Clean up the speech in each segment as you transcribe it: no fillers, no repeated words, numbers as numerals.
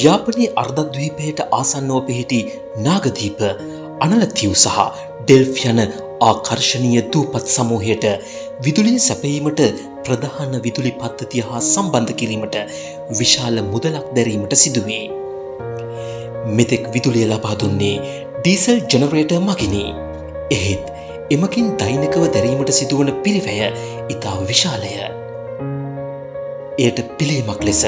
යාපනයේ අර්ධද්වීපයට ආසන්නව පිහිටි නාගදීප අනලතිව් සහ ඩෙල්ෆ් යන ආකර්ශනීය දූපත් සමූහයට විදුලිය සැපයීමට ප්‍රධාන විදුලි පද්ධතිය හා සම්බන්ධ කිරීමට විශාල මුදලක් දැරීමට සිදුවේ. මෙතෙක් විදුලිය ලබා දුන්නේ ඩීසල් ජෙනරේටර් මගිනි. එහෙත් එමකින් දෛනිකව දැරීමට සිදුවන පිරිවැය ඉතා විශාලය. එයට පිළියමක් ලෙස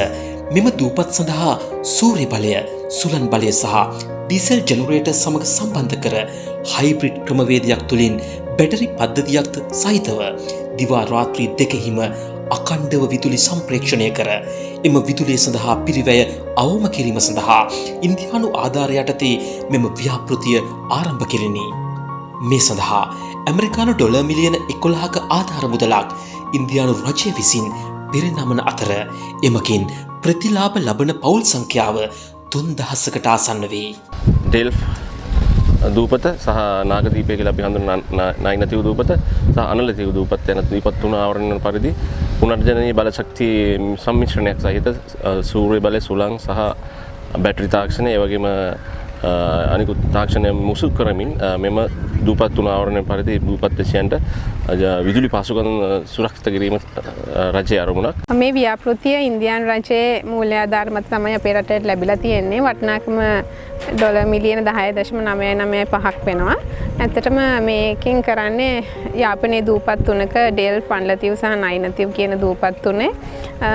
මෙම දූපත් සඳහා සූර්ය බලය, සුළං බලය සහ ඩීසල් ජෙනරේටර් සමග සම්බන්ධ කර හයිබ්‍රිඩ් ක්‍රමවේදයක් තුළින් බැටරි පද්ධතියක් සහිතව දිවා රාත්‍රී දෙකෙහිම අඛණ්ඩව විදුලි සම්ප්‍රේක්ෂණය කර එම විදුලිය සඳහා පිරිවැය අවම කිරීම සඳහා ඉන්දියානු ආධාරය යටතේ මෙම ව්‍යාපෘතිය ආරම්භ කෙරිණි. මේ සඳහා ඇමරිකානු ඩොලර් මිලියන 11ක ආධාර මුදලක් ඉන්දියානු රජය විසින් පිරිනමන අතර එමකින් ප්‍රතිලාභ ලබන පවුල් සංඛ්‍යාව 3000කට ආසන්න වේ. ඩෙල්ෆ් දූපත සහ නාගදීපය කියලා අපි හඳුන්වන නයිනතිව් දූපත සහ අනලතිව් දූපත යන දීපත් තුන ආවරණය වන පරිදි පුනර්ජනනීය බල ශක්තිය සම්මිශ්‍රණයක් සහිත සූර්ය බලය, සුළං සහ බැටරි තාක්ෂණය ඒ වගේම අනිකුත් තාක්ෂණය මුසු කරමින් මෙම දූපත් තුන ආවරණය පරිදි දූපත් වැසියන්ට විදුලි පහසුකම් සුරක්ෂිත කිරීම රජයේ අරමුණක්. මේ ව්‍යාපෘතිය ඉන්දියානු රජයේ මූල්‍යාධාර මත තමයි අපේ රටට ලැබිලා තියෙන්නේ. වටිනාකම ඩොලර් මිලියන 10.995ක් වෙනවා. ඇත්තටම මේකෙන් කරන්නේ යාපනයේ දූපත් තුනක ඩෙල්ෆ්, අනලතිව් සහ නයිනතිව් කියන දූපත් තුනේ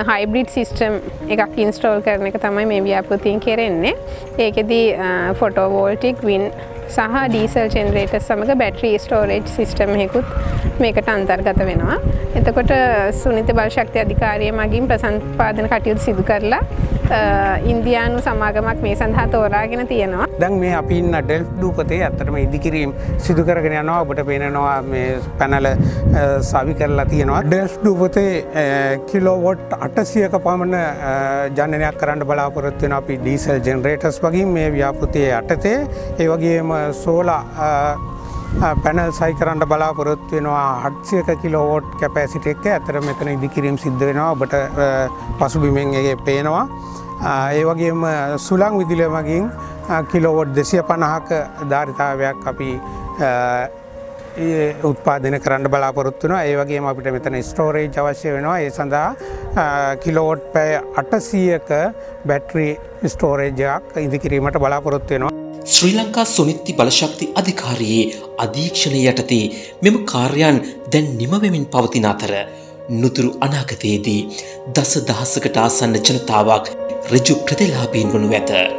හයිබ්‍රිඩ් සිස්ටම් එකක් ඉන්ස්ටෝල් කරන එක තමයි මේ ව්‍යාපෘතියෙන් කරන්නේ. ඒකෙදී ෆොටෝවෝල්ටික්, වින් සහ ඩීසල් ජෙනරේටර් සමග බැටරි ස්ටෝරේජ් සිස්ටම් එකකුත් මේකට අන්තර්ගත වෙනවා. එතකොට සුනිත බල ශක්ති අධිකාරිය මගින් ප්‍රසම්පාදන කටයුතු සිදු කරලා ඉන්දියානු සමාගමක් මේ සඳහා තෝරාගෙන තියෙනවා. දැන් මේ අපි ඉන්න ඩෙල්ෆ් දූපතේ ඇත්තටම ඉදිකිරීම සිදු කරගෙන යනවා. ඔබට පේනවා මේ පැනල සවි කරලා තියෙනවා. ඩෙල්ෆ් දූපතේ කිලෝවොට් 800ක පමණ ජනනයක් කරන්න බලාපොරොත්තු වෙනවා අපි ඩීසල් ජෙනරේටර්ස් වගේ මේ ව්‍යාපෘතියේ යටතේ. ඒ වගේම සෝලා පැනල් සයි කරන්න බලාපොරොත්තු වෙනවා 700ක කිලෝවොට් කැපැසිටි එක. ඇත්තට මෙතන ඉදිකිරීම සිද්ධ වෙනවා. ඔබට පසුබිමෙන් ඒකේ පේනවා. ඒ වගේම සුළං විදුලිය මගින් කිලෝවොට් 250ක ධාරිතාවයක් අපි උත්පාදනය කරන්න බලාපොරොත්තු වෙනවා. ඒ වගේම අපිට මෙතන ස්ටෝරේජ් අවශ්‍ය වෙනවා. ඒ සඳහා කිලෝවොට් පැය 800ක බැටරි ස්ටෝරේජ් එකක් ඉදිකිරීමට බලාපොරොත්තු වෙනවා. ශ්‍රී ලංකා සුනිත්ති බලශක්ති අධිකාරියේ අධීක්ෂණය යටතේ මෙම කාර්යයන් දැන් නිමවෙමින් පවතින අතර නුතුරු අනාගතයේදී දස දහසකට ආසන්න ජනතාවක් ඍජු ප්‍රතිලාභීන් වනු ඇත.